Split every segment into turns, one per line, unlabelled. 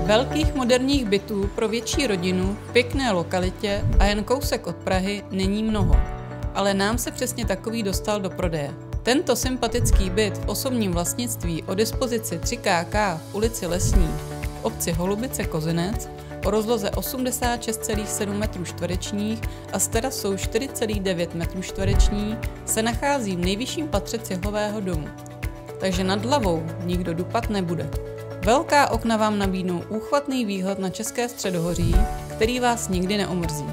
Velkých moderních bytů pro větší rodinu v pěkné lokalitě a jen kousek od Prahy není mnoho, ale nám se přesně takový dostal do prodeje. Tento sympatický byt v osobním vlastnictví o dispozici 3KK v ulici Lesní v obci Holubice-Kozinec o rozloze 86,7 m2 a s terasou 4,9 m2 se nachází v nejvyšším patře cihlového domu. Takže nad hlavou nikdo dupat nebude. Velká okna vám nabídnou úchvatný výhled na České středohoří, který vás nikdy neomrzí.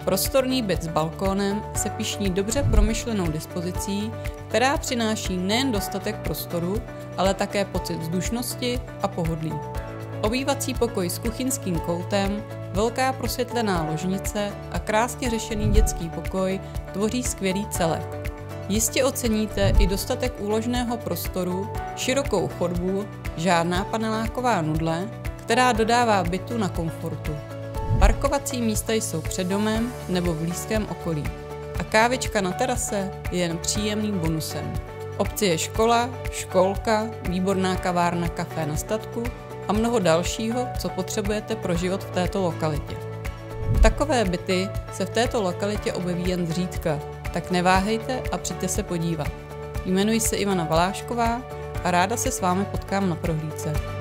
Prostorný byt s balkónem se pyšní dobře promyšlenou dispozicí, která přináší nejen dostatek prostoru, ale také pocit vzdušnosti a pohodlí. Obývací pokoj s kuchyňským koutem, velká prosvětlená ložnice a krásně řešený dětský pokoj tvoří skvělý celek. Jistě oceníte i dostatek úložného prostoru, širokou chodbu, žádná paneláková nudle, která dodává bytu na komfortu. Parkovací místa jsou před domem nebo v blízkém okolí. A kávička na terase je jen příjemným bonusem. V obci je škola, školka, výborná kavárna Kafé na statku a mnoho dalšího, co potřebujete pro život v této lokalitě. Takové byty se v této lokalitě objeví jen zřídka, tak neváhejte a přijďte se podívat. Jmenuji se Ivana Valášková a ráda se s vámi potkám na prohlídce.